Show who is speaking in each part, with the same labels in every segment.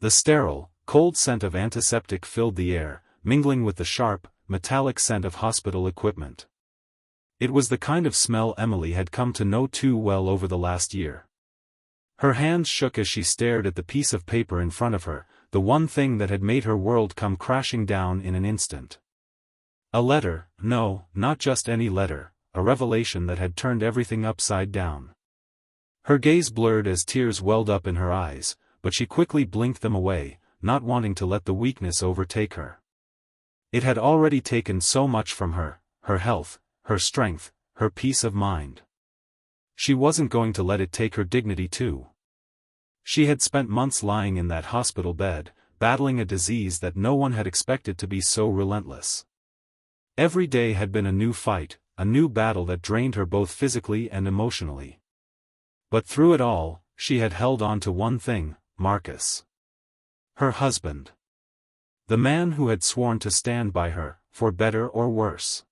Speaker 1: The sterile, cold scent of antiseptic filled the air, mingling with the sharp, metallic scent of hospital equipment. It was the kind of smell Emily had come to know too well over the last year. Her hands shook as she stared at the piece of paper in front of her, the one thing that had made her world come crashing down in an instant. A letter, no, not just any letter, a revelation that had turned everything upside down. Her gaze blurred as tears welled up in her eyes, but she quickly blinked them away, not wanting to let the weakness overtake her. It had already taken so much from her, her health, her strength, her peace of mind. She wasn't going to let it take her dignity too. She had spent months lying in that hospital bed, battling a disease that no one had expected to be so relentless. Every day had been a new fight, a new battle that drained her both physically and emotionally. But through it all, she had held on to one thing, Marcus. Her husband. The man who had sworn to stand by her, for better or worse.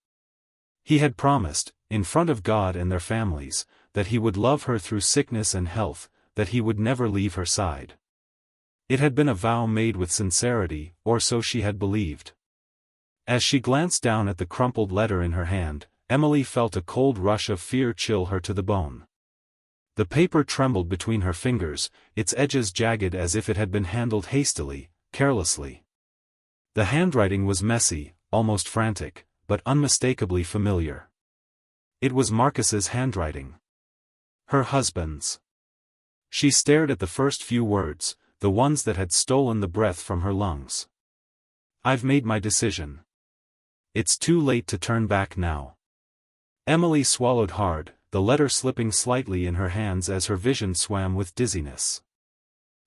Speaker 1: He had promised, in front of God and their families, that he would love her through sickness and health, that he would never leave her side. It had been a vow made with sincerity, or so she had believed. As she glanced down at the crumpled letter in her hand, Emily felt a cold rush of fear chill her to the bone. The paper trembled between her fingers, its edges jagged as if it had been handled hastily, carelessly. The handwriting was messy, almost frantic, but unmistakably familiar. It was Marcus's handwriting. Her husband's. She stared at the first few words, the ones that had stolen the breath from her lungs. I've made my decision. It's too late to turn back now. Emily swallowed hard, the letter slipping slightly in her hands as her vision swam with dizziness.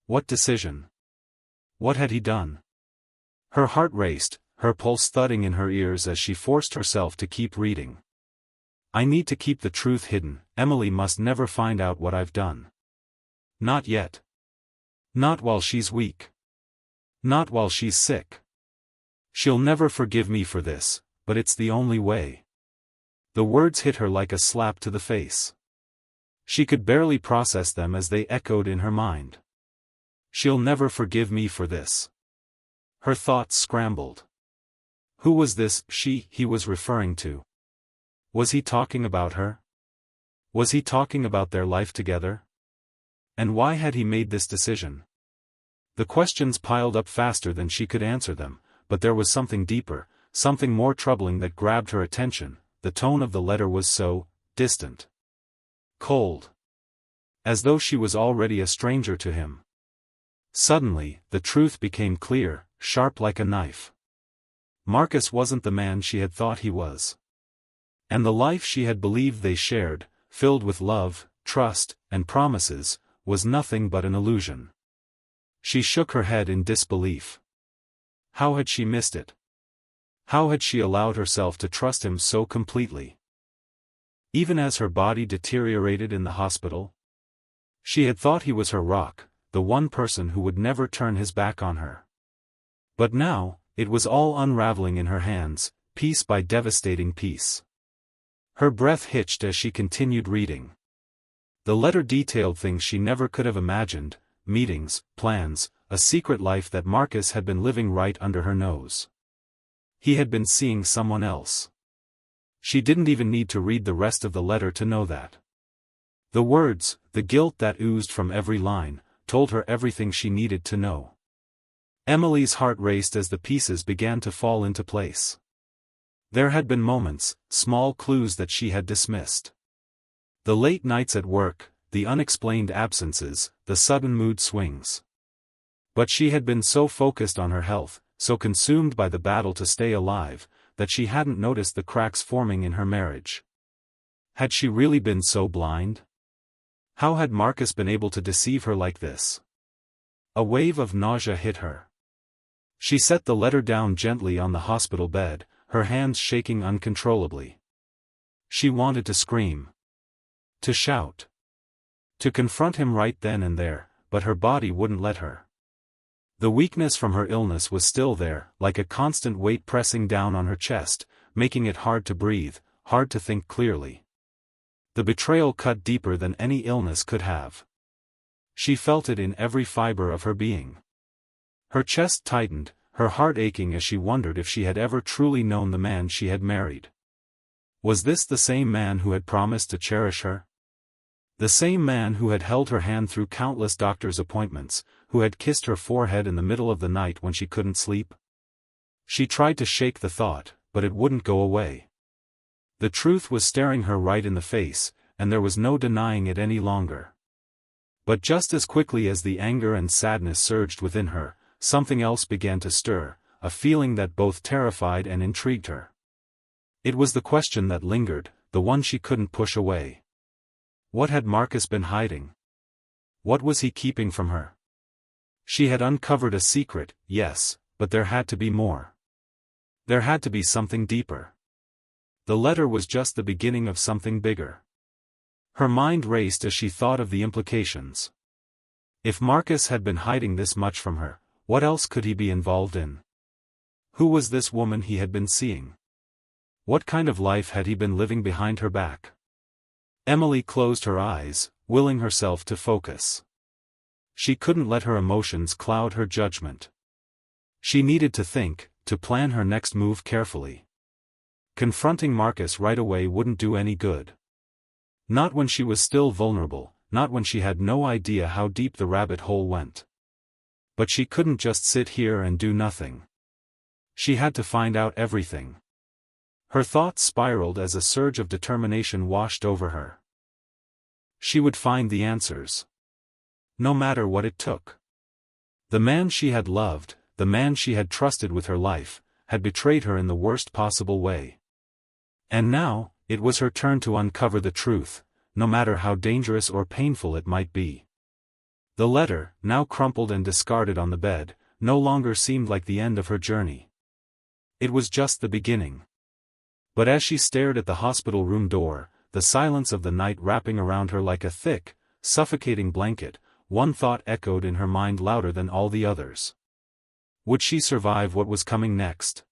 Speaker 1: What decision? What had he done? Her heart raced, her pulse thudding in her ears as she forced herself to keep reading. I need to keep the truth hidden, Emily must never find out what I've done. Not yet. Not while she's weak. Not while she's sick. She'll never forgive me for this, but it's the only way. The words hit her like a slap to the face. She could barely process them as they echoed in her mind. She'll never forgive me for this. Her thoughts scrambled. Who was this she he was referring to? Was he talking about her? Was he talking about their life together? And why had he made this decision? The questions piled up faster than she could answer them, but there was something deeper, something more troubling that grabbed her attention. The tone of the letter was so distant. Cold. As though she was already a stranger to him. Suddenly, the truth became clear, sharp like a knife. Marcus wasn't the man she had thought he was. And the life she had believed they shared, filled with love, trust, and promises, was nothing but an illusion. She shook her head in disbelief. How had she missed it? How had she allowed herself to trust him so completely? Even as her body deteriorated in the hospital? She had thought he was her rock, the one person who would never turn his back on her. But now, it was all unraveling in her hands, piece by devastating piece. Her breath hitched as she continued reading. The letter detailed things she never could have imagined, meetings, plans, a secret life that Marcus had been living right under her nose. He had been seeing someone else. She didn't even need to read the rest of the letter to know that. The words, the guilt that oozed from every line, told her everything she needed to know. Emily's heart raced as the pieces began to fall into place. There had been moments, small clues that she had dismissed. The late nights at work, the unexplained absences, the sudden mood swings. But she had been so focused on her health, so consumed by the battle to stay alive, that she hadn't noticed the cracks forming in her marriage. Had she really been so blind? How had Marcus been able to deceive her like this? A wave of nausea hit her. She set the letter down gently on the hospital bed, her hands shaking uncontrollably. She wanted to scream. To shout. To confront him right then and there, but her body wouldn't let her. The weakness from her illness was still there, like a constant weight pressing down on her chest, making it hard to breathe, hard to think clearly. The betrayal cut deeper than any illness could have. She felt it in every fiber of her being. Her chest tightened, her heart aching as she wondered if she had ever truly known the man she had married. Was this the same man who had promised to cherish her? The same man who had held her hand through countless doctor's appointments, who had kissed her forehead in the middle of the night when she couldn't sleep? She tried to shake the thought, but it wouldn't go away. The truth was staring her right in the face, and there was no denying it any longer. But just as quickly as the anger and sadness surged within her, something else began to stir, a feeling that both terrified and intrigued her. It was the question that lingered, the one she couldn't push away. What had Marcus been hiding? What was he keeping from her? She had uncovered a secret, yes, but there had to be more. There had to be something deeper. The letter was just the beginning of something bigger. Her mind raced as she thought of the implications. If Marcus had been hiding this much from her, what else could he be involved in? Who was this woman he had been seeing? What kind of life had he been living behind her back? Emily closed her eyes, willing herself to focus. She couldn't let her emotions cloud her judgment. She needed to think, to plan her next move carefully. Confronting Marcus right away wouldn't do any good. Not when she was still vulnerable, not when she had no idea how deep the rabbit hole went. But she couldn't just sit here and do nothing. She had to find out everything. Her thoughts spiraled as a surge of determination washed over her. She would find the answers. No matter what it took. The man she had loved, the man she had trusted with her life, had betrayed her in the worst possible way. And now, it was her turn to uncover the truth, no matter how dangerous or painful it might be. The letter, now crumpled and discarded on the bed, no longer seemed like the end of her journey. It was just the beginning. But as she stared at the hospital room door, the silence of the night wrapping around her like a thick, suffocating blanket, one thought echoed in her mind louder than all the others. Would she survive what was coming next?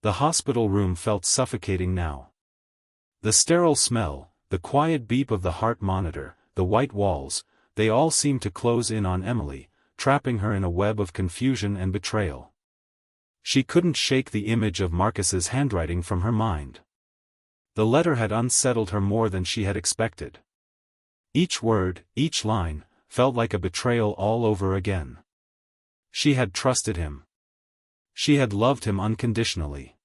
Speaker 1: The hospital room felt suffocating now. The sterile smell, the quiet beep of the heart monitor, the white walls, they all seemed to close in on Emily, trapping her in a web of confusion and betrayal. She couldn't shake the image of Marcus's handwriting from her mind. The letter had unsettled her more than she had expected. Each word, each line, felt like a betrayal all over again. She had trusted him. She had loved him unconditionally.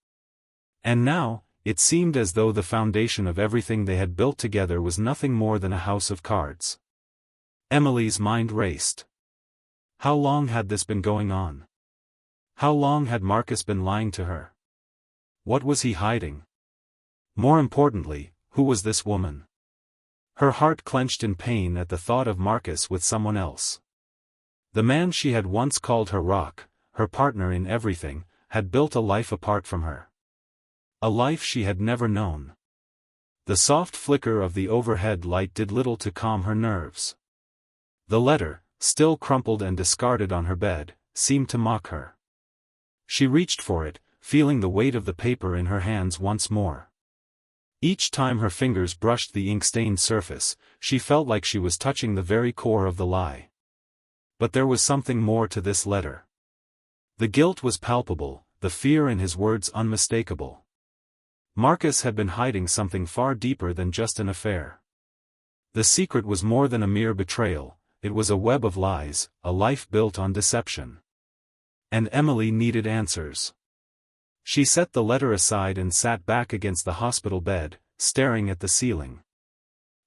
Speaker 1: And now, it seemed as though the foundation of everything they had built together was nothing more than a house of cards. Emily's mind raced. How long had this been going on? How long had Marcus been lying to her? What was he hiding? More importantly, who was this woman? Her heart clenched in pain at the thought of Marcus with someone else. The man she had once called her rock, her partner in everything, had built a life apart from her. A life she had never known. The soft flicker of the overhead light did little to calm her nerves. The letter, still crumpled and discarded on her bed, seemed to mock her. She reached for it, feeling the weight of the paper in her hands once more. Each time her fingers brushed the ink-stained surface, she felt like she was touching the very core of the lie. But there was something more to this letter. The guilt was palpable, the fear in his words unmistakable. Marcus had been hiding something far deeper than just an affair. The secret was more than a mere betrayal, it was a web of lies, a life built on deception. And Emily needed answers. She set the letter aside and sat back against the hospital bed, staring at the ceiling.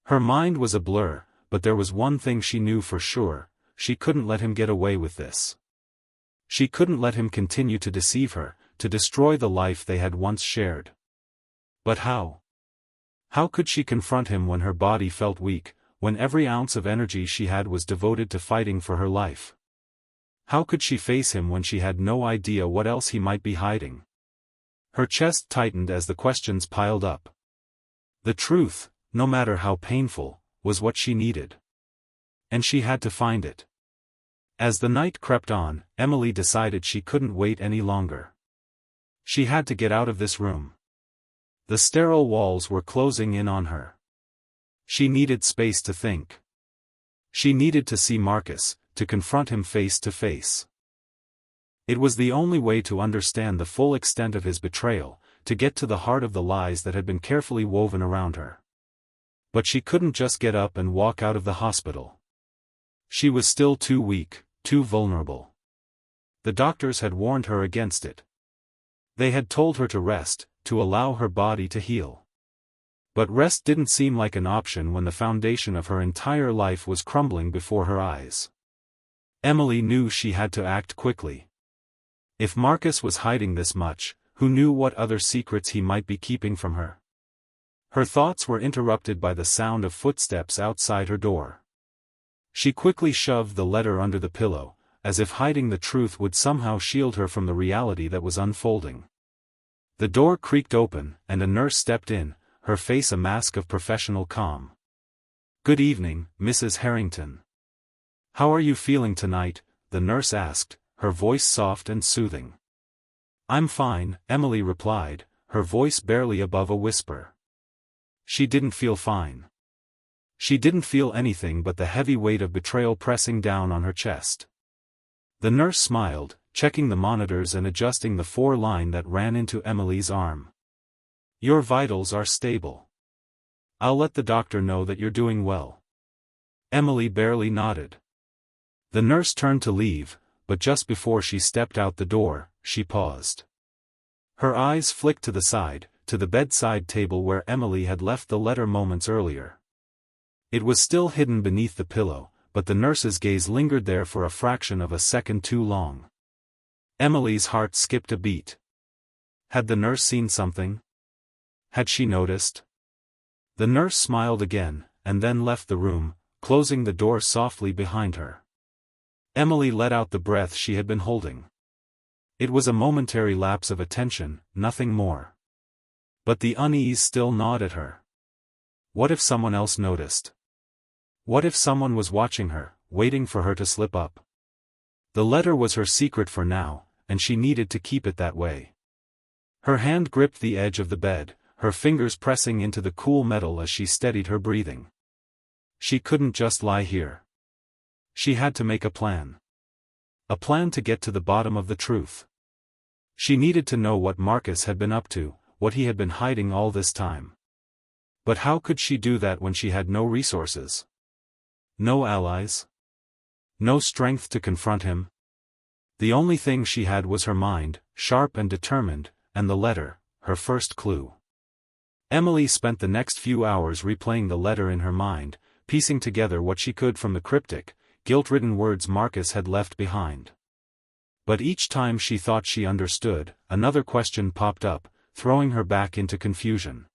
Speaker 1: Her mind was a blur, but there was one thing she knew for sure, she couldn't let him get away with this. She couldn't let him continue to deceive her, to destroy the life they had once shared. But how? How could she confront him when her body felt weak, when every ounce of energy she had was devoted to fighting for her life? How could she face him when she had no idea what else he might be hiding? Her chest tightened as the questions piled up. The truth, no matter how painful, was what she needed. And she had to find it. As the night crept on, Emily decided she couldn't wait any longer. She had to get out of this room. The sterile walls were closing in on her. She needed space to think. She needed to see Marcus, to confront him face to face. It was the only way to understand the full extent of his betrayal, to get to the heart of the lies that had been carefully woven around her. But she couldn't just get up and walk out of the hospital. She was still too weak, too vulnerable. The doctors had warned her against it. They had told her to rest, to allow her body to heal. But rest didn't seem like an option when the foundation of her entire life was crumbling before her eyes. Emily knew she had to act quickly. If Marcus was hiding this much, who knew what other secrets he might be keeping from her? Her thoughts were interrupted by the sound of footsteps outside her door. She quickly shoved the letter under the pillow, as if hiding the truth would somehow shield her from the reality that was unfolding. The door creaked open, and a nurse stepped in, her face a mask of professional calm. "Good evening, Mrs. Harrington. How are you feeling tonight?" the nurse asked, her voice soft and soothing. "I'm fine," Emily replied, her voice barely above a whisper. She didn't feel fine. She didn't feel anything but the heavy weight of betrayal pressing down on her chest. The nurse smiled, checking the monitors and adjusting the 4-line that ran into Emily's arm. "Your vitals are stable. I'll let the doctor know that you're doing well." Emily barely nodded. The nurse turned to leave, but just before she stepped out the door, she paused. Her eyes flicked to the side, to the bedside table where Emily had left the letter moments earlier. It was still hidden beneath the pillow, but the nurse's gaze lingered there for a fraction of a second too long. Emily's heart skipped a beat. Had the nurse seen something? Had she noticed? The nurse smiled again, and then left the room, closing the door softly behind her. Emily let out the breath she had been holding. It was a momentary lapse of attention, nothing more. But the unease still gnawed at her. What if someone else noticed? What if someone was watching her, waiting for her to slip up? The letter was her secret for now, and she needed to keep it that way. Her hand gripped the edge of the bed, her fingers pressing into the cool metal as she steadied her breathing. She couldn't just lie here. She had to make a plan. A plan to get to the bottom of the truth. She needed to know what Marcus had been up to, what he had been hiding all this time. But how could she do that when she had no resources? No allies? No strength to confront him? The only thing she had was her mind, sharp and determined, and the letter, her first clue. Emily spent the next few hours replaying the letter in her mind, piecing together what she could from the cryptic, guilt-ridden words Marcus had left behind. But each time she thought she understood, another question popped up, throwing her back into confusion.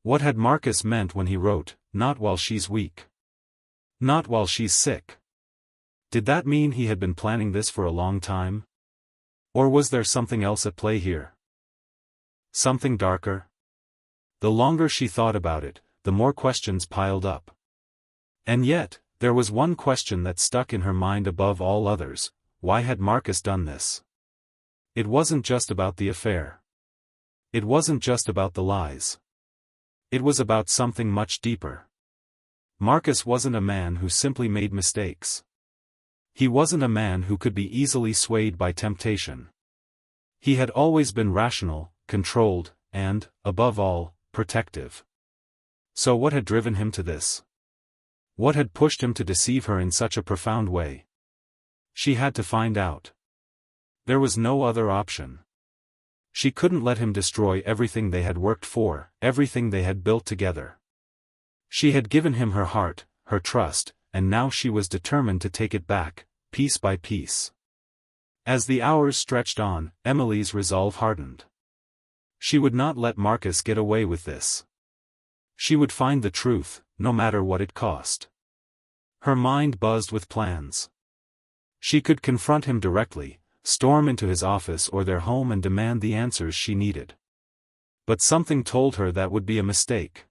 Speaker 1: What had Marcus meant when he wrote, "Not while she's weak"? Not while she's sick. Did that mean he had been planning this for a long time? Or was there something else at play here? Something darker? The longer she thought about it, the more questions piled up. And yet, there was one question that stuck in her mind above all others: why had Marcus done this? It wasn't just about the affair. It wasn't just about the lies. It was about something much deeper. Marcus wasn't a man who simply made mistakes. He wasn't a man who could be easily swayed by temptation. He had always been rational, controlled, and, above all, protective. So what had driven him to this? What had pushed him to deceive her in such a profound way? She had to find out. There was no other option. She couldn't let him destroy everything they had worked for, everything they had built together. She had given him her heart, her trust, and now she was determined to take it back, piece by piece. As the hours stretched on, Emily's resolve hardened. She would not let Marcus get away with this. She would find the truth, no matter what it cost. Her mind buzzed with plans. She could confront him directly, storm into his office or their home and demand the answers she needed. But something told her that would be a mistake.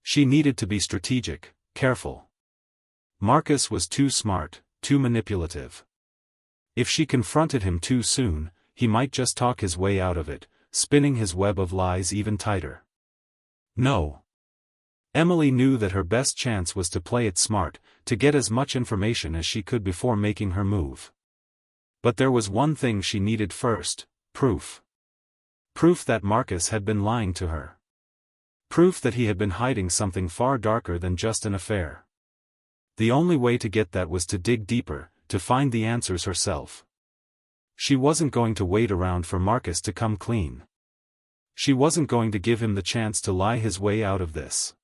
Speaker 1: She needed to be strategic, careful. Marcus was too smart, too manipulative. If she confronted him too soon, he might just talk his way out of it, spinning his web of lies even tighter. No. Emily knew that her best chance was to play it smart, to get as much information as she could before making her move. But there was one thing she needed first: proof. Proof that Marcus had been lying to her. Proof that he had been hiding something far darker than just an affair. The only way to get that was to dig deeper, to find the answers herself. She wasn't going to wait around for Marcus to come clean. She wasn't going to give him the chance to lie his way out of this.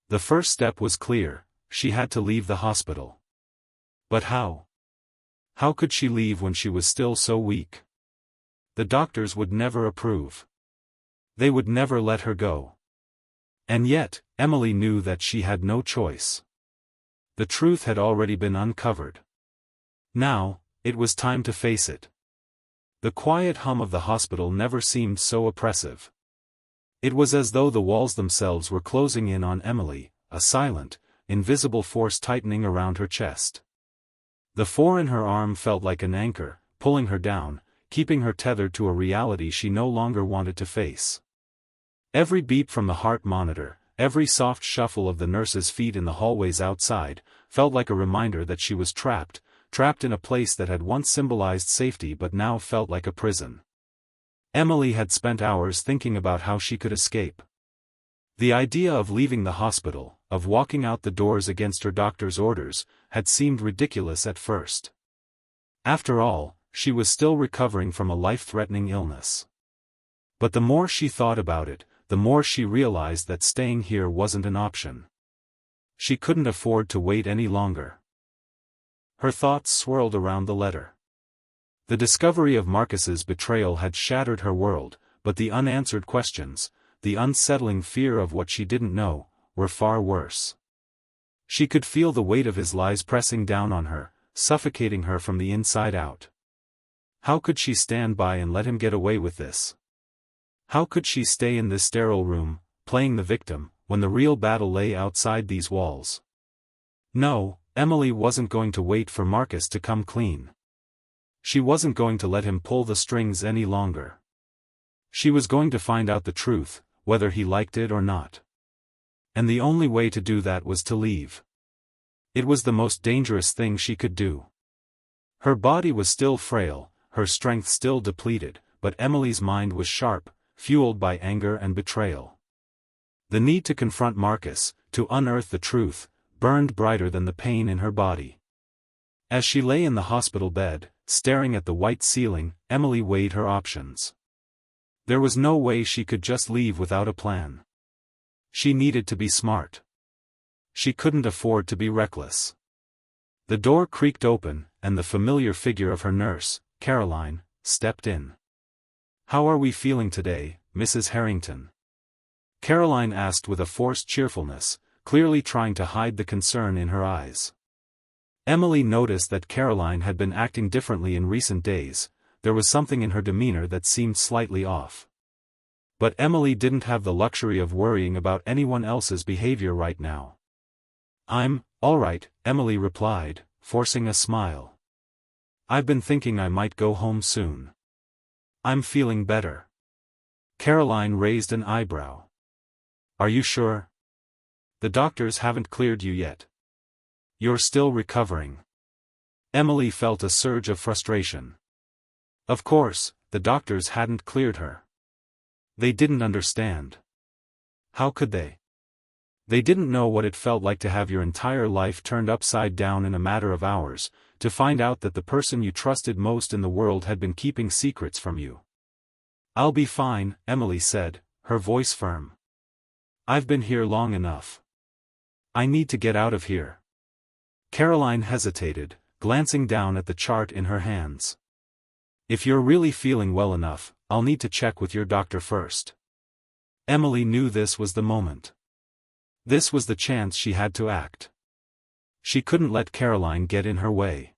Speaker 1: The first step was clear: she had to leave the hospital. But how? How could she leave when she was still so weak? The doctors would never approve. They would never let her go. And yet, Emily knew that she had no choice. The truth had already been uncovered. Now, it was time to face it. The quiet hum of the hospital never seemed so oppressive. It was as though the walls themselves were closing in on Emily, a silent, invisible force tightening around her chest. The four in her arm felt like an anchor, pulling her down, keeping her tethered to a reality she no longer wanted to face. Every beep from the heart monitor, every soft shuffle of the nurses' feet in the hallways outside, felt like a reminder that she was trapped in a place that had once symbolized safety but now felt like a prison. Emily had spent hours thinking about how she could escape. The idea of leaving the hospital, of walking out the doors against her doctor's orders, had seemed ridiculous at first. After all, she was still recovering from a life-threatening illness. But the more she thought about it, the more she realized that staying here wasn't an option. She couldn't afford to wait any longer. Her thoughts swirled around the letter. The discovery of Marcus's betrayal had shattered her world, but the unanswered questions, the unsettling fear of what she didn't know, were far worse. She could feel the weight of his lies pressing down on her, suffocating her from the inside out. How could she stand by and let him get away with this? How could she stay in this sterile room, playing the victim, when the real battle lay outside these walls? No, Emily wasn't going to wait for Marcus to come clean. She wasn't going to let him pull the strings any longer. She was going to find out the truth, whether he liked it or not. And the only way to do that was to leave. It was the most dangerous thing she could do. Her body was still frail, her strength still depleted, but Emily's mind was sharp, fueled by anger and betrayal. The need to confront Marcus, to unearth the truth, burned brighter than the pain in her body. As she lay in the hospital bed, staring at the white ceiling, Emily weighed her options. There was no way she could just leave without a plan. She needed to be smart. She couldn't afford to be reckless. The door creaked open, and the familiar figure of her nurse, Caroline, stepped in. "How are we feeling today, Mrs. Harrington?" Caroline asked with a forced cheerfulness, clearly trying to hide the concern in her eyes. Emily noticed that Caroline had been acting differently in recent days. There was something in her demeanor that seemed slightly off. But Emily didn't have the luxury of worrying about anyone else's behavior right now. "I'm all right," Emily replied, forcing a smile. "I've been thinking I might go home soon. I'm feeling better." Caroline raised an eyebrow. "Are you sure? The doctors haven't cleared you yet. You're still recovering." Emily felt a surge of frustration. Of course, the doctors hadn't cleared her. They didn't understand. How could they? They didn't know what it felt like to have your entire life turned upside down in a matter of hours, to find out that the person you trusted most in the world had been keeping secrets from you. "I'll be fine," Emily said, her voice firm. "I've been here long enough. I need to get out of here." Caroline hesitated, glancing down at the chart in her hands. "If you're really feeling well enough, I'll need to check with your doctor first." Emily knew this was the moment. This was the chance she had to act. She couldn't let Caroline get in her way.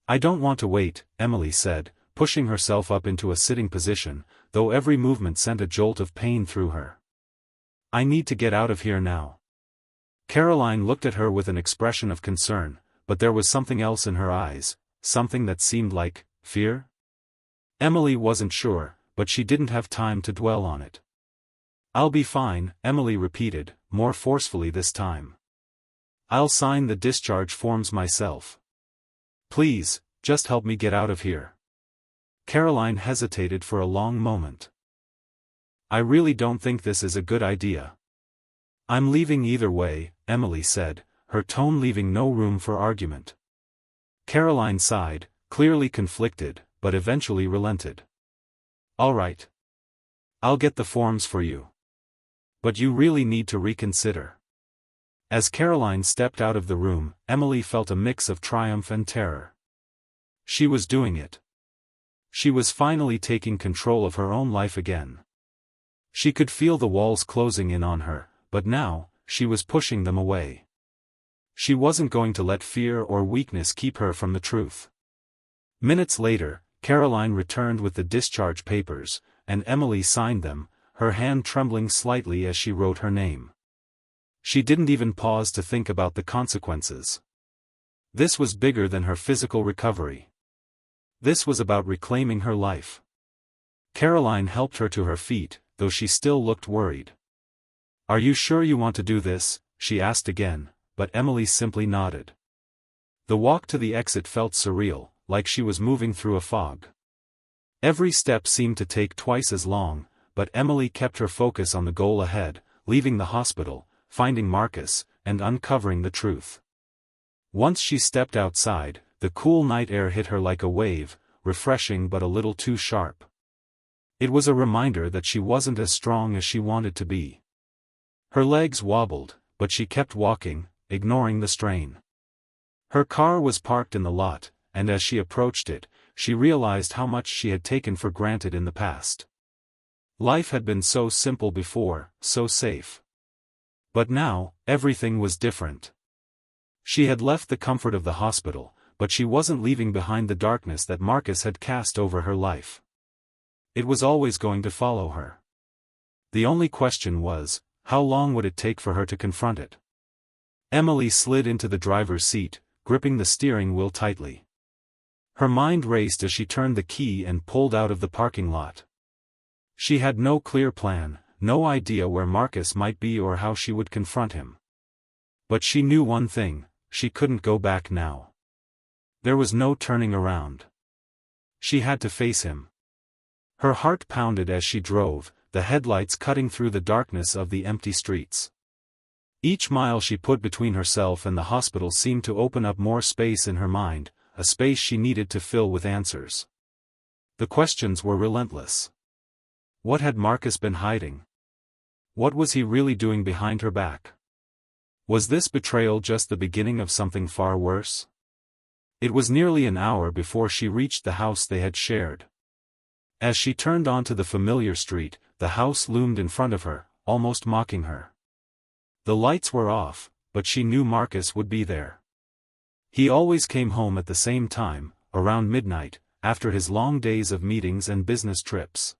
Speaker 1: "I don't want to wait," Emily said, pushing herself up into a sitting position, though every movement sent a jolt of pain through her. "I need to get out of here now." Caroline looked at her with an expression of concern, but there was something else in her eyes, something that seemed like fear. Emily wasn't sure, but she didn't have time to dwell on it. "I'll be fine," Emily repeated, more forcefully this time. "I'll sign the discharge forms myself." "Please," just help me get out of here. Caroline hesitated for a long moment. I really don't think this is a good idea. I'm leaving either way, Emily said, her tone leaving no room for argument. Caroline sighed, clearly conflicted, but eventually relented. All right. I'll get the forms for you. But you really need to reconsider. As Caroline stepped out of the room, Emily felt a mix of triumph and terror. She was doing it. She was finally taking control of her own life again. She could feel the walls closing in on her, but now, she was pushing them away. She wasn't going to let fear or weakness keep her from the truth. Minutes later, Caroline returned with the discharge papers, and Emily signed them, her hand trembling slightly as she wrote her name. She didn't even pause to think about the consequences. This was bigger than her physical recovery. This was about reclaiming her life. Caroline helped her to her feet, though she still looked worried. Are you sure you want to do this? She asked again, but Emily simply nodded. The walk to the exit felt surreal, like she was moving through a fog. Every step seemed to take twice as long, but Emily kept her focus on the goal ahead, leaving the hospital, finding Marcus, and uncovering the truth. Once she stepped outside, the cool night air hit her like a wave, refreshing but a little too sharp. It was a reminder that she wasn't as strong as she wanted to be. Her legs wobbled, but she kept walking, ignoring the strain. Her car was parked in the lot, and as she approached it, she realized how much she had taken for granted in the past. Life had been so simple before, so safe. But now, everything was different. She had left the comfort of the hospital, but she wasn't leaving behind the darkness that Marcus had cast over her life. It was always going to follow her. The only question was, how long would it take for her to confront it? Emily slid into the driver's seat, gripping the steering wheel tightly. Her mind raced as she turned the key and pulled out of the parking lot. She had no clear plan, no idea where Marcus might be or how she would confront him. But she knew one thing, she couldn't go back now. There was no turning around. She had to face him. Her heart pounded as she drove, the headlights cutting through the darkness of the empty streets. Each mile she put between herself and the hospital seemed to open up more space in her mind, a space she needed to fill with answers. The questions were relentless. What had Marcus been hiding? What was he really doing behind her back? Was this betrayal just the beginning of something far worse? It was nearly an hour before she reached the house they had shared. As she turned onto the familiar street, the house loomed in front of her, almost mocking her. The lights were off, but she knew Marcus would be there. He always came home at the same time, around midnight, after his long days of meetings and business trips.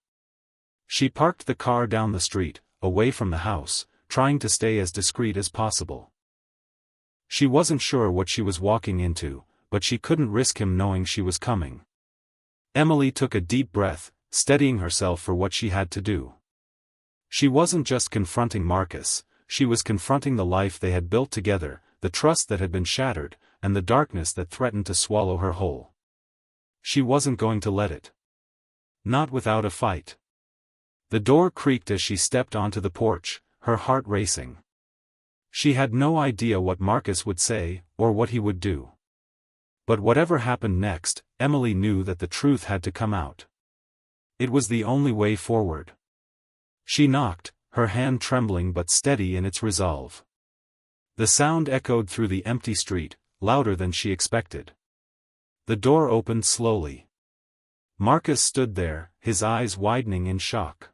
Speaker 1: She parked the car down the street, away from the house, trying to stay as discreet as possible. She wasn't sure what she was walking into, but she couldn't risk him knowing she was coming. Emily took a deep breath, steadying herself for what she had to do. She wasn't just confronting Marcus, she was confronting the life they had built together, the trust that had been shattered, and the darkness that threatened to swallow her whole. She wasn't going to let it. Not without a fight. The door creaked as she stepped onto the porch, her heart racing. She had no idea what Marcus would say, or what he would do. But whatever happened next, Emily knew that the truth had to come out. It was the only way forward. She knocked, her hand trembling but steady in its resolve. The sound echoed through the empty street, louder than she expected. The door opened slowly. Marcus stood there, his eyes widening in shock.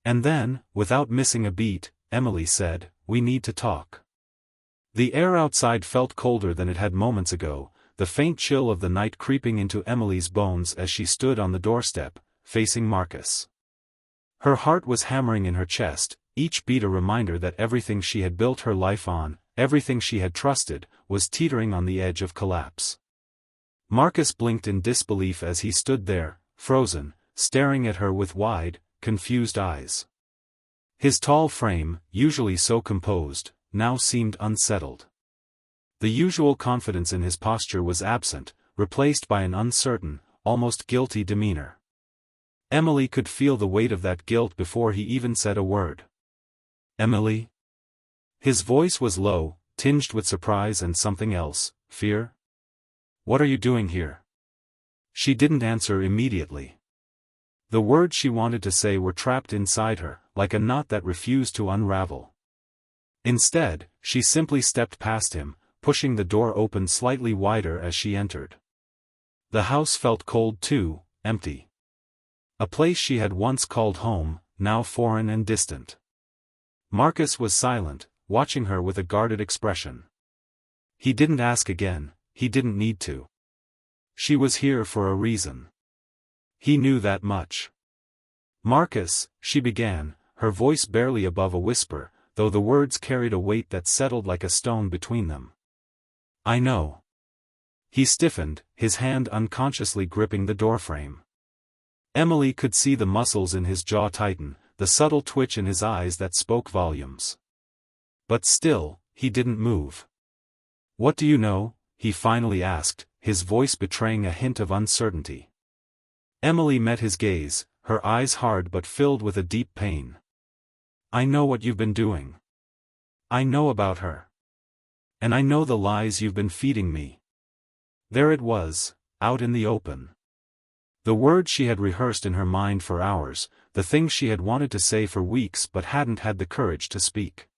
Speaker 1: And then, without missing a beat, Emily said, "We need to talk." The air outside felt colder than it had moments ago, the faint chill of the night creeping into Emily's bones as she stood on the doorstep, facing Marcus. Her heart was hammering in her chest, each beat a reminder that everything she had built her life on, everything she had trusted, was teetering on the edge of collapse. Marcus blinked in disbelief as he stood there, frozen, staring at her with wide, confused eyes. His tall frame, usually so composed, now seemed unsettled. The usual confidence in his posture was absent, replaced by an uncertain, almost guilty demeanor. Emily could feel the weight of that guilt before he even said a word. "Emily?" His voice was low, tinged with surprise and something else, fear. "What are you doing here?" She didn't answer immediately. The words she wanted to say were trapped inside her, like a knot that refused to unravel. Instead, she simply stepped past him, pushing the door open slightly wider as she entered. The house felt cold too, empty. A place she had once called home, now foreign and distant. Marcus was silent, watching her with a guarded expression. He didn't ask again, he didn't need to. She was here for a reason. He knew that much. "Marcus," she began, her voice barely above a whisper, though the words carried a weight that settled like a stone between them. "I know." He stiffened, his hand unconsciously gripping the doorframe. Emily could see the muscles in his jaw tighten, the subtle twitch in his eyes that spoke volumes. But still, he didn't move. "What do you know?" he finally asked, his voice betraying a hint of uncertainty. Emily met his gaze, her eyes hard but filled with a deep pain. "I know what you've been doing. I know about her. And I know the lies you've been feeding me." There it was, out in the open. The words she had rehearsed in her mind for hours, the things she had wanted to say for weeks but hadn't had the courage to speak.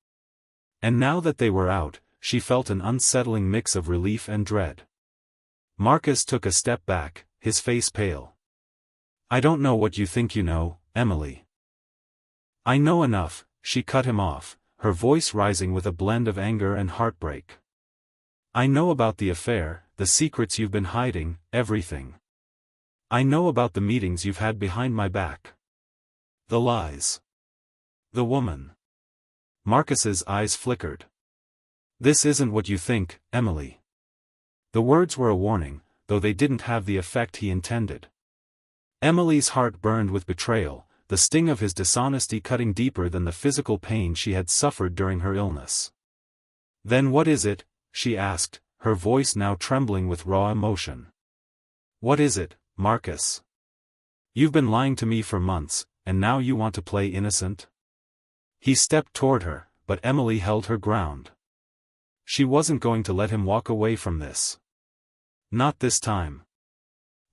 Speaker 1: And now that they were out, she felt an unsettling mix of relief and dread. Marcus took a step back, his face pale. "I don't know what you think you know, Emily." "I know enough," she cut him off, her voice rising with a blend of anger and heartbreak. "I know about the affair, the secrets you've been hiding, everything. I know about the meetings you've had behind my back. The lies. The woman." Marcus's eyes flickered. "This isn't what you think, Emily." The words were a warning, though they didn't have the effect he intended. Emily's heart burned with betrayal, the sting of his dishonesty cutting deeper than the physical pain she had suffered during her illness. "Then what is it?" she asked, her voice now trembling with raw emotion. "What is it, Marcus? You've been lying to me for months, and now you want to play innocent?" He stepped toward her, but Emily held her ground. She wasn't going to let him walk away from this. "Not this time."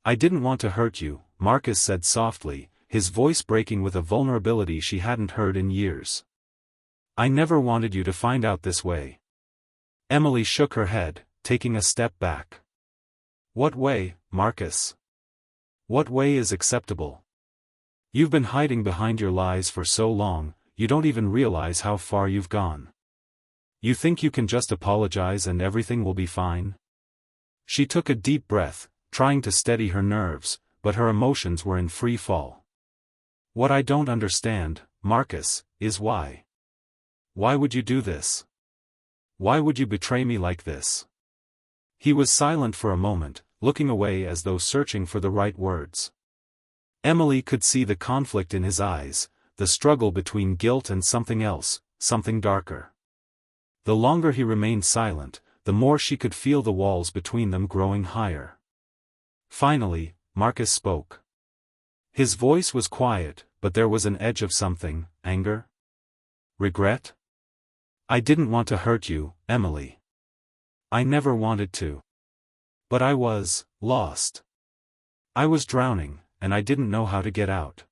Speaker 1: "I didn't want to hurt you," Marcus said softly, his voice breaking with a vulnerability she hadn't heard in years. "I never wanted you to find out this way." Emily shook her head, taking a step back. "What way, Marcus? What way is acceptable? You've been hiding behind your lies for so long, you don't even realize how far you've gone. You think you can just apologize and everything will be fine?" She took a deep breath, trying to steady her nerves, but her emotions were in free fall. "What I don't understand, Marcus, is why. Why would you do this? Why would you betray me like this?" He was silent for a moment, looking away as though searching for the right words. Emily could see the conflict in his eyes, the struggle between guilt and something else, something darker. The longer he remained silent, the more she could feel the walls between them growing higher. Finally, Marcus spoke. His voice was quiet, but there was an edge of something, anger? Regret? "I didn't want to hurt you, Emily. I never wanted to. But I was lost. I was drowning, and I didn't know how to get out.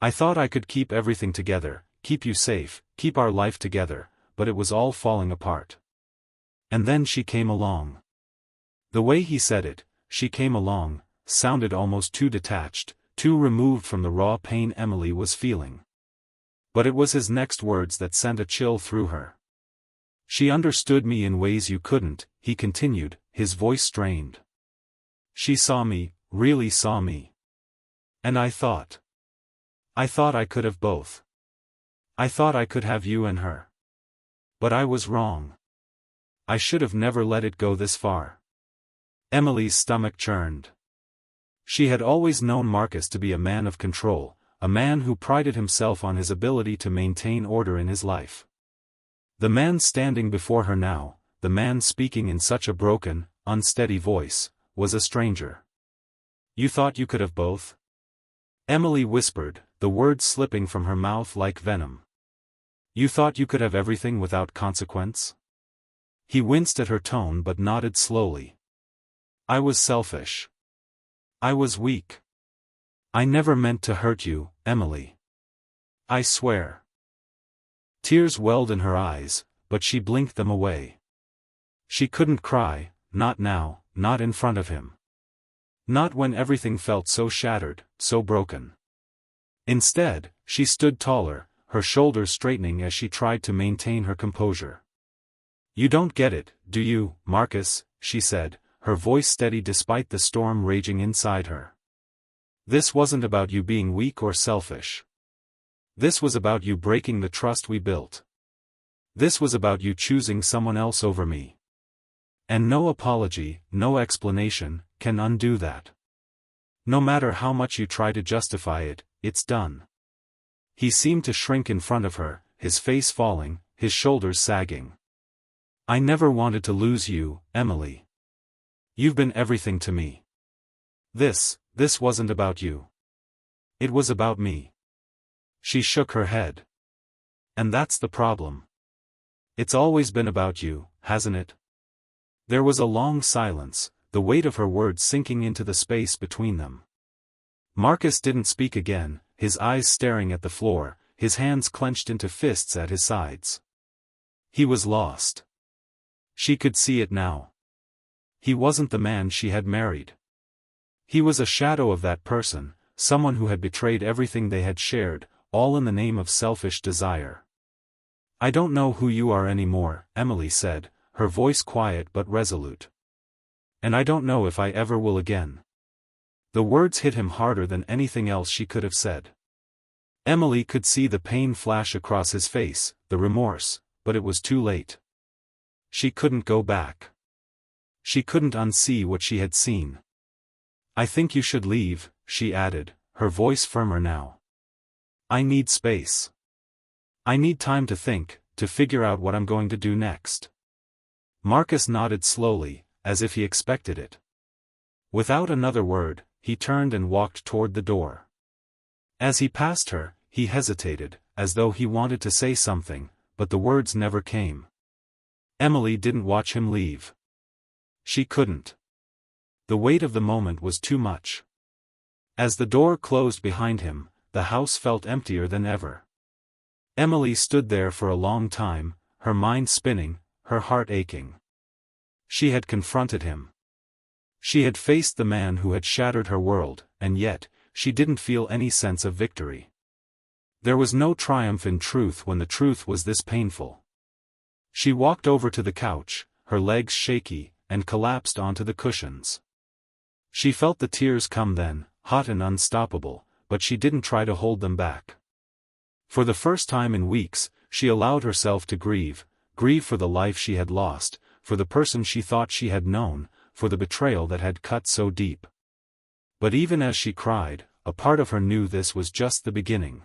Speaker 1: I thought I could keep everything together, keep you safe, keep our life together, but it was all falling apart. And then she came along." The way he said it, "she came along," sounded almost too detached, too removed from the raw pain Emily was feeling. But it was his next words that sent a chill through her. "She understood me in ways you couldn't," he continued, his voice strained. "She saw me, really saw me. And I thought I could have both. I thought I could have you and her. But I was wrong. I should have never let it go this far." Emily's stomach churned. She had always known Marcus to be a man of control, a man who prided himself on his ability to maintain order in his life. The man standing before her now, the man speaking in such a broken, unsteady voice, was a stranger. You thought you could have both? Emily whispered, the words slipping from her mouth like venom. You thought you could have everything without consequence? He winced at her tone but nodded slowly. I was selfish. I was weak. I never meant to hurt you, Emily. I swear. Tears welled in her eyes, but she blinked them away. She couldn't cry, not now, not in front of him. Not when everything felt so shattered, so broken. Instead, she stood taller, her shoulders straightening as she tried to maintain her composure. You don't get it, do you, Marcus, she said, her voice steady despite the storm raging inside her. This wasn't about you being weak or selfish. This was about you breaking the trust we built. This was about you choosing someone else over me. And no apology, no explanation, can undo that. No matter how much you try to justify it, it's done. He seemed to shrink in front of her, his face falling, his shoulders sagging. I never wanted to lose you, Emily. You've been everything to me. This wasn't about you. It was about me. She shook her head. And that's the problem. It's always been about you, hasn't it? There was a long silence, the weight of her words sinking into the space between them. Marcus didn't speak again, his eyes staring at the floor, his hands clenched into fists at his sides. He was lost. She could see it now. He wasn't the man she had married. He was a shadow of that person, someone who had betrayed everything they had shared, all in the name of selfish desire. I don't know who you are anymore, Emily said, her voice quiet but resolute. And I don't know if I ever will again. The words hit him harder than anything else she could have said. Emily could see the pain flash across his face, the remorse, but it was too late. She couldn't go back. She couldn't unsee what she had seen. I think you should leave, she added, her voice firmer now. I need space. I need time to think, to figure out what I'm going to do next. Marcus nodded slowly, as if he expected it. Without another word, he turned and walked toward the door. As he passed her, he hesitated, as though he wanted to say something, but the words never came. Emily didn't watch him leave. She couldn't. The weight of the moment was too much. As the door closed behind him, the house felt emptier than ever. Emily stood there for a long time, her mind spinning, her heart aching. She had confronted him. She had faced the man who had shattered her world, and yet, she didn't feel any sense of victory. There was no triumph in truth when the truth was this painful. She walked over to the couch, her legs shaky, and collapsed onto the cushions. She felt the tears come then, hot and unstoppable, but she didn't try to hold them back. For the first time in weeks, she allowed herself to grieve for the life she had lost, for the person she thought she had known, for the betrayal that had cut so deep. But even as she cried, a part of her knew this was just the beginning.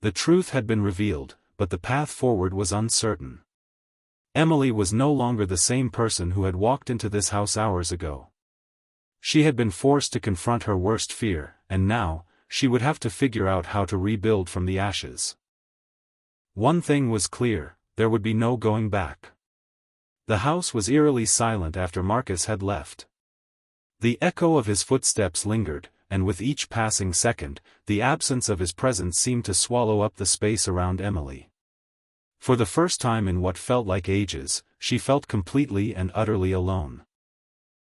Speaker 1: The truth had been revealed, but the path forward was uncertain. Emily was no longer the same person who had walked into this house hours ago. She had been forced to confront her worst fear, and now, she would have to figure out how to rebuild from the ashes. One thing was clear, there would be no going back. The house was eerily silent after Marcus had left. The echo of his footsteps lingered, and with each passing second, the absence of his presence seemed to swallow up the space around Emily. For the first time in what felt like ages, she felt completely and utterly alone.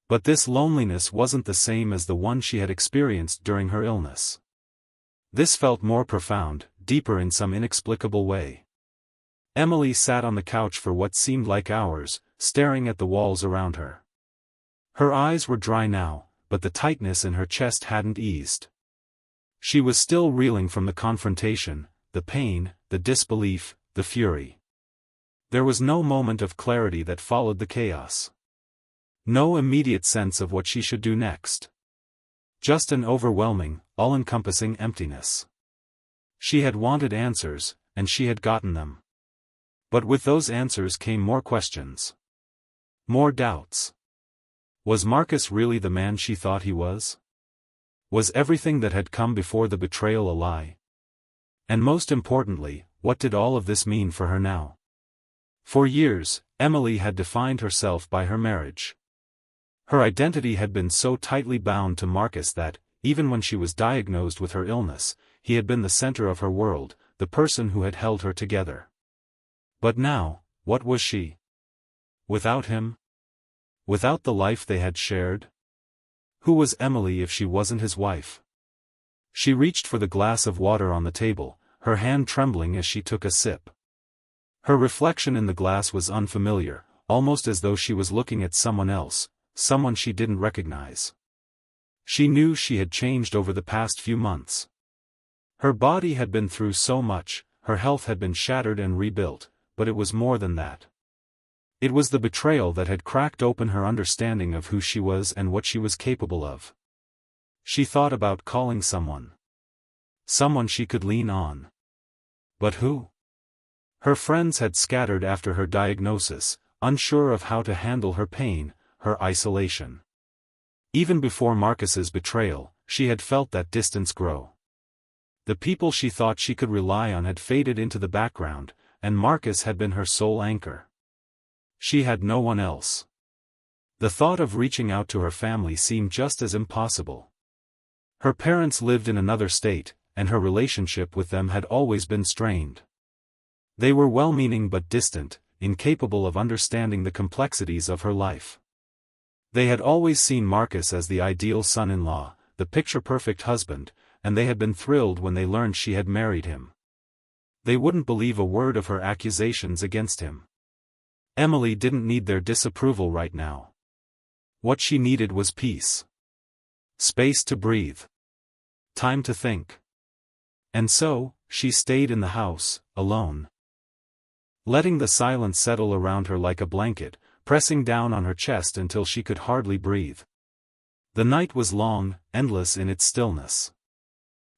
Speaker 1: But this loneliness wasn't the same as the one she had experienced during her illness. This felt more profound, deeper in some inexplicable way. Emily sat on the couch for what seemed like hours, staring at the walls around her. Her eyes were dry now, but the tightness in her chest hadn't eased. She was still reeling from the confrontation, the pain, the disbelief, the fury. There was no moment of clarity that followed the chaos. No immediate sense of what she should do next. Just an overwhelming, all-encompassing emptiness. She had wanted answers, and she had gotten them. But with those answers came more questions. More doubts. Was Marcus really the man she thought he was? Was everything that had come before the betrayal a lie? And most importantly, what did all of this mean for her now? For years, Emily had defined herself by her marriage. Her identity had been so tightly bound to Marcus that, even when she was diagnosed with her illness, he had been the center of her world, the person who had held her together. But now, what was she? Without him? Without the life they had shared? Who was Emily if she wasn't his wife? She reached for the glass of water on the table, her hand trembling as she took a sip. Her reflection in the glass was unfamiliar, almost as though she was looking at someone else, someone she didn't recognize. She knew she had changed over the past few months. Her body had been through so much, her health had been shattered and rebuilt, but it was more than that. It was the betrayal that had cracked open her understanding of who she was and what she was capable of. She thought about calling someone. Someone she could lean on. But who? Her friends had scattered after her diagnosis, unsure of how to handle her pain, her isolation. Even before Marcus's betrayal, she had felt that distance grow. The people she thought she could rely on had faded into the background, and Marcus had been her sole anchor. She had no one else. The thought of reaching out to her family seemed just as impossible. Her parents lived in another state, and her relationship with them had always been strained. They were well-meaning but distant, incapable of understanding the complexities of her life. They had always seen Marcus as the ideal son-in-law, the picture-perfect husband, and they had been thrilled when they learned she had married him. They wouldn't believe a word of her accusations against him. Emily didn't need their disapproval right now. What she needed was peace. Space to breathe. Time to think. And so, she stayed in the house, alone. Letting the silence settle around her like a blanket, pressing down on her chest until she could hardly breathe. The night was long, endless in its stillness.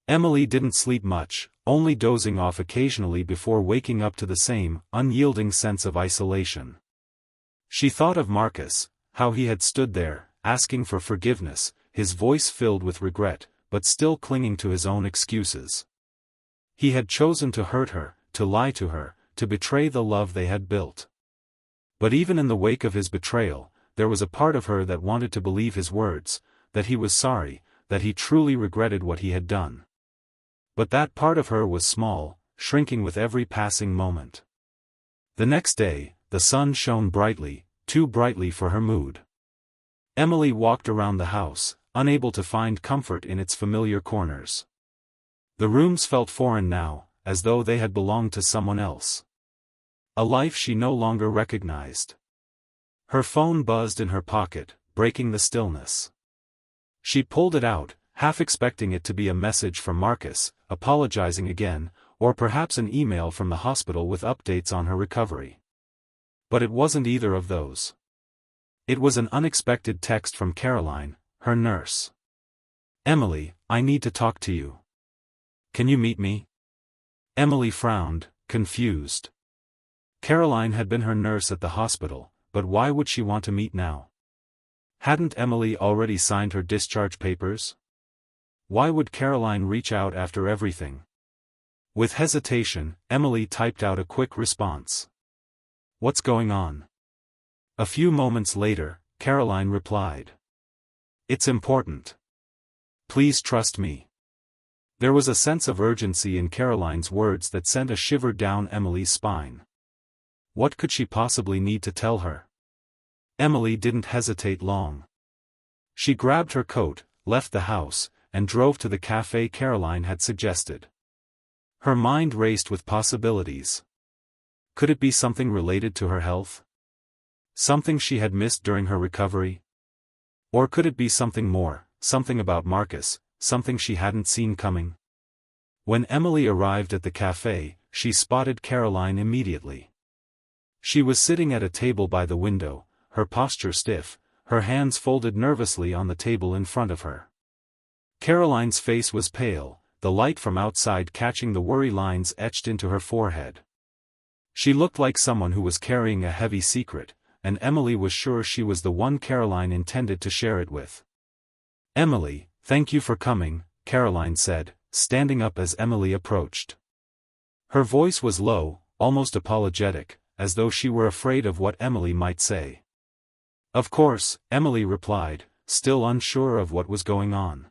Speaker 1: Emily didn't sleep much, only dozing off occasionally before waking up to the same, unyielding sense of isolation. She thought of Marcus, how he had stood there, asking for forgiveness, his voice filled with regret, but still clinging to his own excuses. He had chosen to hurt her, to lie to her, to betray the love they had built. But even in the wake of his betrayal, there was a part of her that wanted to believe his words, that he was sorry, that he truly regretted what he had done. But that part of her was small, shrinking with every passing moment. The next day, the sun shone brightly, too brightly for her mood. Emily walked around the house, unable to find comfort in its familiar corners. The rooms felt foreign now, as though they had belonged to someone else. A life she no longer recognized. Her phone buzzed in her pocket, breaking the stillness. She pulled it out, half expecting it to be a message from Marcus, apologizing again, or perhaps an email from the hospital with updates on her recovery. But it wasn't either of those. It was an unexpected text from Caroline, her nurse. "Emily, I need to talk to you. Can you meet me?" Emily frowned, confused. Caroline had been her nurse at the hospital, but why would she want to meet now? Hadn't Emily already signed her discharge papers? Why would Caroline reach out after everything? With hesitation, Emily typed out a quick response. "What's going on?" A few moments later, Caroline replied. "It's important. Please trust me." There was a sense of urgency in Caroline's words that sent a shiver down Emily's spine. What could she possibly need to tell her? Emily didn't hesitate long. She grabbed her coat, left the house, and drove to the cafe Caroline had suggested. Her mind raced with possibilities. Could it be something related to her health? Something she had missed during her recovery? Or could it be something more, something about Marcus, something she hadn't seen coming? When Emily arrived at the cafe, she spotted Caroline immediately. She was sitting at a table by the window, her posture stiff, her hands folded nervously on the table in front of her. Caroline's face was pale, the light from outside catching the worry lines etched into her forehead. She looked like someone who was carrying a heavy secret, and Emily was sure she was the one Caroline intended to share it with. "Emily, thank you for coming," Caroline said, standing up as Emily approached. Her voice was low, almost apologetic, as though she were afraid of what Emily might say. "Of course," Emily replied, still unsure of what was going on.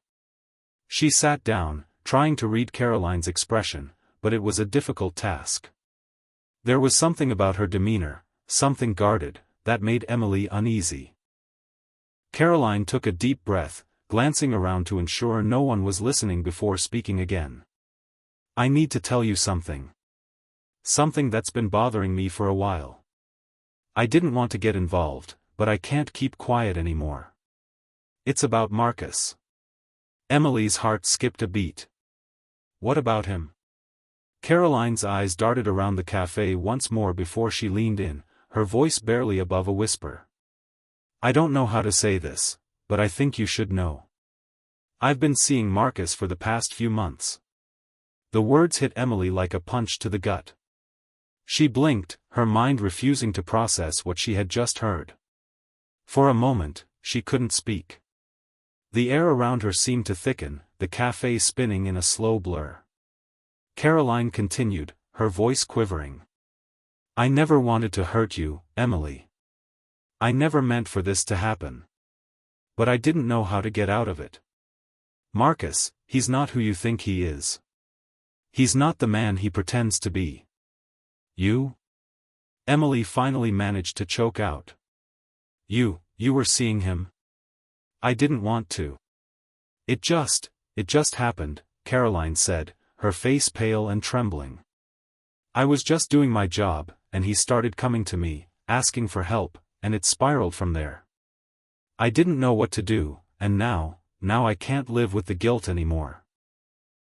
Speaker 1: She sat down, trying to read Caroline's expression, but it was a difficult task. There was something about her demeanor, something guarded, that made Emily uneasy. Caroline took a deep breath, glancing around to ensure no one was listening before speaking again. "I need to tell you something. Something that's been bothering me for a while. I didn't want to get involved, but I can't keep quiet anymore. It's about Marcus." Emily's heart skipped a beat. "What about him?" Caroline's eyes darted around the cafe once more before she leaned in, her voice barely above a whisper. "I don't know how to say this, but I think you should know. I've been seeing Marcus for the past few months." The words hit Emily like a punch to the gut. She blinked, her mind refusing to process what she had just heard. For a moment, she couldn't speak. The air around her seemed to thicken, the cafe spinning in a slow blur. Caroline continued, her voice quivering. "I never wanted to hurt you, Emily. I never meant for this to happen. But I didn't know how to get out of it. Marcus, he's not who you think he is. He's not the man he pretends to be." "You?" Emily finally managed to choke out. You were seeing him?" "I didn't want to. It just happened," Caroline said, her face pale and trembling. "I was just doing my job, and he started coming to me, asking for help, and it spiraled from there. I didn't know what to do, and now I can't live with the guilt anymore."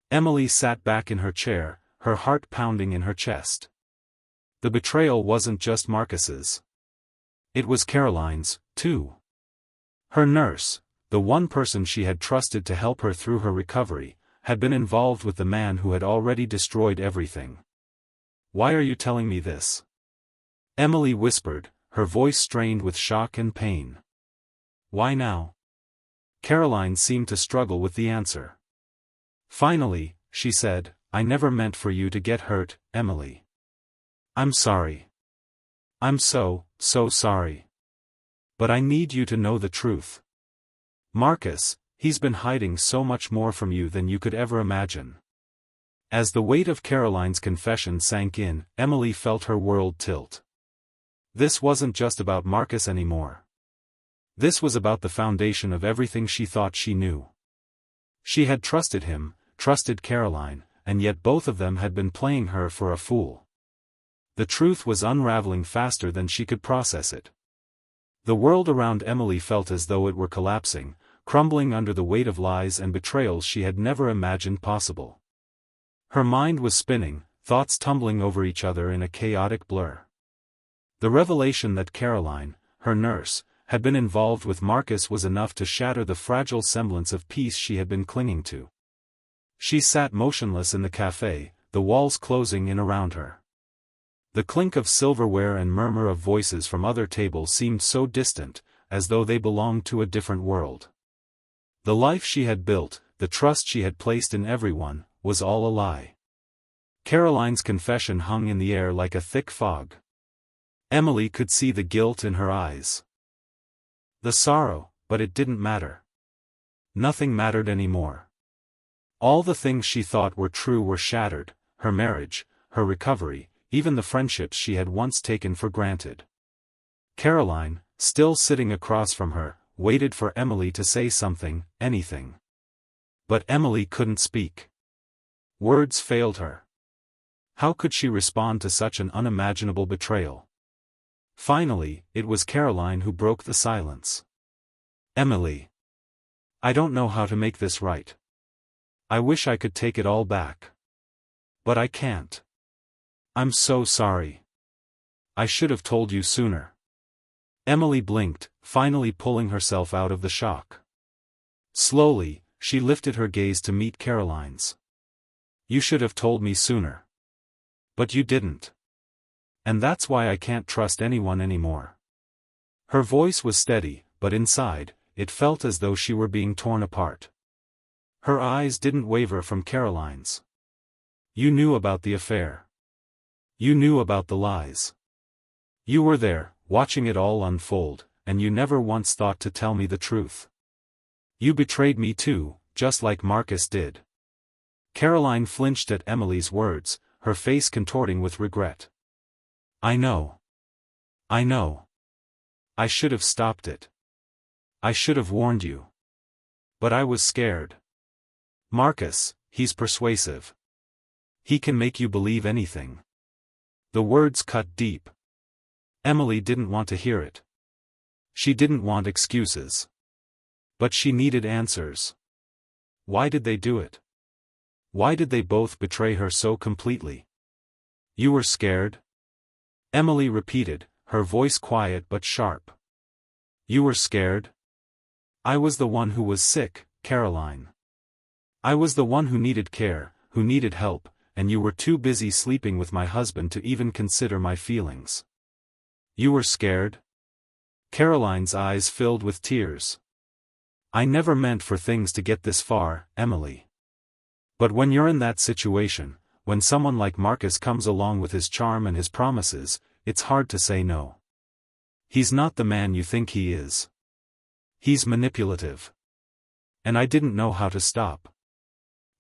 Speaker 1: Emily sat back in her chair, her heart pounding in her chest. The betrayal wasn't just Marcus's. It was Caroline's, too. Her nurse, the one person she had trusted to help her through her recovery, had been involved with the man who had already destroyed everything. "Why are you telling me this?" Emily whispered, her voice strained with shock and pain. "Why now?" Caroline seemed to struggle with the answer. Finally, she said, "I never meant for you to get hurt, Emily. I'm sorry. I'm so sorry. But I need you to know the truth. Marcus, he's been hiding so much more from you than you could ever imagine." As the weight of Caroline's confession sank in, Emily felt her world tilt. This wasn't just about Marcus anymore. This was about the foundation of everything she thought she knew. She had trusted him, trusted Caroline, and yet both of them had been playing her for a fool. The truth was unraveling faster than she could process it. The world around Emily felt as though it were collapsing, crumbling under the weight of lies and betrayals she had never imagined possible. Her mind was spinning, thoughts tumbling over each other in a chaotic blur. The revelation that Caroline, her nurse, had been involved with Marcus was enough to shatter the fragile semblance of peace she had been clinging to. She sat motionless in the cafe, the walls closing in around her. The clink of silverware and murmur of voices from other tables seemed so distant, as though they belonged to a different world. The life she had built, the trust she had placed in everyone, was all a lie. Caroline's confession hung in the air like a thick fog. Emily could see the guilt in her eyes. The sorrow, but it didn't matter. Nothing mattered anymore. All the things she thought were true were shattered, her marriage, her recovery, even the friendships she had once taken for granted. Caroline, still sitting across from her, waited for Emily to say something, anything. But Emily couldn't speak. Words failed her. How could she respond to such an unimaginable betrayal? Finally, it was Caroline who broke the silence. "Emily. I don't know how to make this right. I wish I could take it all back. But I can't. I'm so sorry. I should have told you sooner." Emily blinked, finally pulling herself out of the shock. Slowly, she lifted her gaze to meet Caroline's. "You should have told me sooner. But you didn't. And that's why I can't trust anyone anymore. Her voice was steady, but inside, it felt as though she were being torn apart. Her eyes didn't waver from Caroline's. You knew about the affair. You knew about the lies. You were there, watching it all unfold, and you never once thought to tell me the truth. You betrayed me too, just like Marcus did. Caroline flinched at Emily's words, her face contorting with regret. I know. I know. I should have stopped it. I should have warned you. But I was scared. Marcus, he's persuasive. He can make you believe anything. The words cut deep. Emily didn't want to hear it. She didn't want excuses. But she needed answers. Why did they do it? Why did they both betray her so completely? You were scared? Emily repeated, her voice quiet but sharp. You were scared? I was the one who was sick, Caroline. I was the one who needed care, who needed help, and you were too busy sleeping with my husband to even consider my feelings. You were scared? Caroline's eyes filled with tears. I never meant for things to get this far, Emily. But when you're in that situation, when someone like Marcus comes along with his charm and his promises, it's hard to say no. He's not the man you think he is. He's manipulative. And I didn't know how to stop.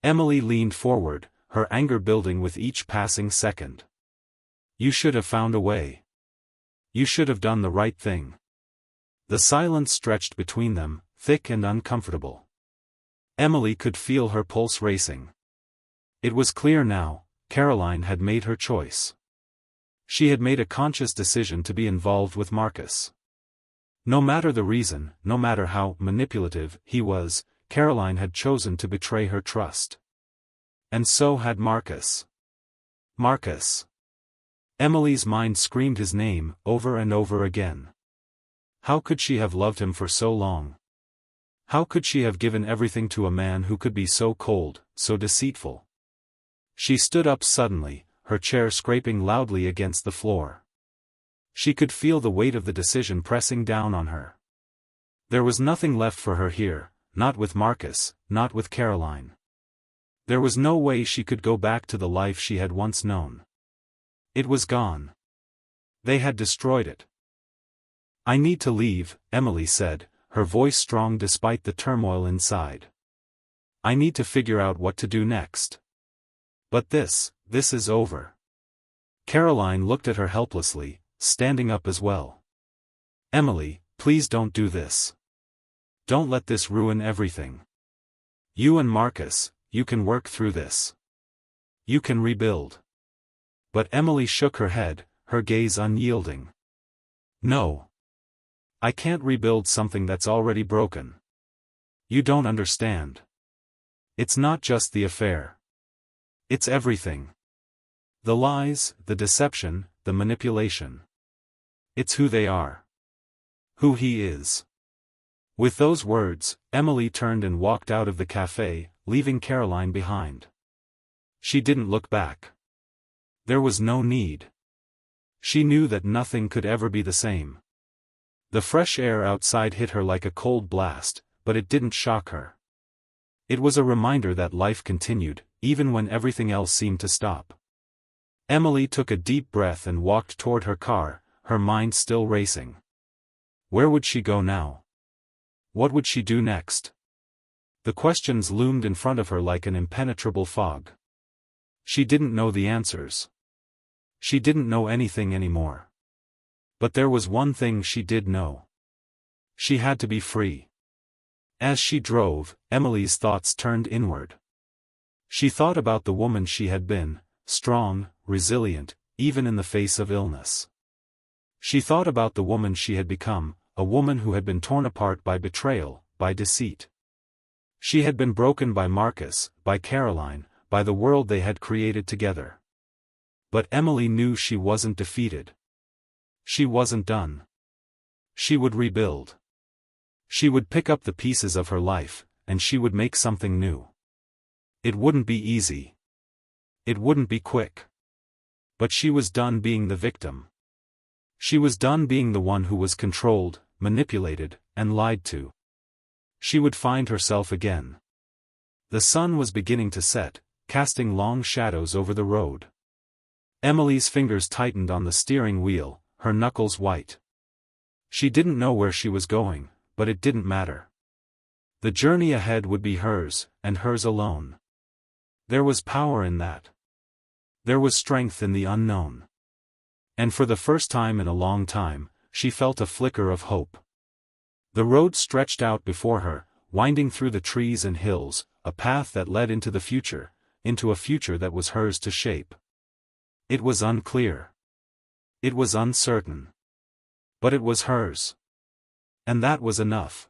Speaker 1: Emily leaned forward, her anger building with each passing second. You should have found a way. You should have done the right thing. The silence stretched between them, thick and uncomfortable. Emily could feel her pulse racing. It was clear now, Caroline had made her choice. She had made a conscious decision to be involved with Marcus. No matter the reason, no matter how manipulative he was, Caroline had chosen to betray her trust. And so had Marcus. Marcus. Emily's mind screamed his name, over and over again. How could she have loved him for so long? How could she have given everything to a man who could be so cold, so deceitful? She stood up suddenly, her chair scraping loudly against the floor. She could feel the weight of the decision pressing down on her. There was nothing left for her here, not with Marcus, not with Caroline. There was no way she could go back to the life she had once known. It was gone. They had destroyed it. I need to leave, Emily said, her voice strong despite the turmoil inside. I need to figure out what to do next. But this is over. Caroline looked at her helplessly, standing up as well. Emily, please don't do this. Don't let this ruin everything. You and Marcus, you can work through this. You can rebuild. But Emily shook her head, her gaze unyielding. No. I can't rebuild something that's already broken. You don't understand. It's not just the affair. It's everything. The lies, the deception, the manipulation. It's who they are. Who he is. With those words, Emily turned and walked out of the cafe, leaving Caroline behind. She didn't look back. There was no need. She knew that nothing could ever be the same. The fresh air outside hit her like a cold blast, but it didn't shock her. It was a reminder that life continued, even when everything else seemed to stop. Emily took a deep breath and walked toward her car, her mind still racing. Where would she go now? What would she do next? The questions loomed in front of her like an impenetrable fog. She didn't know the answers. She didn't know anything anymore. But there was one thing she did know. She had to be free. As she drove, Emily's thoughts turned inward. She thought about the woman she had been, strong, resilient, even in the face of illness. She thought about the woman she had become, a woman who had been torn apart by betrayal, by deceit. She had been broken by Marcus, by Caroline, by the world they had created together. But Emily knew she wasn't defeated. She wasn't done. She would rebuild. She would pick up the pieces of her life, and she would make something new. It wouldn't be easy. It wouldn't be quick. But she was done being the victim. She was done being the one who was controlled, manipulated, and lied to. She would find herself again. The sun was beginning to set, casting long shadows over the road. Emily's fingers tightened on the steering wheel, her knuckles white. She didn't know where she was going, but it didn't matter. The journey ahead would be hers, and hers alone. There was power in that. There was strength in the unknown. And for the first time in a long time, she felt a flicker of hope. The road stretched out before her, winding through the trees and hills, a path that led into the future, into a future that was hers to shape. It was unclear. It was uncertain. But it was hers. And that was enough.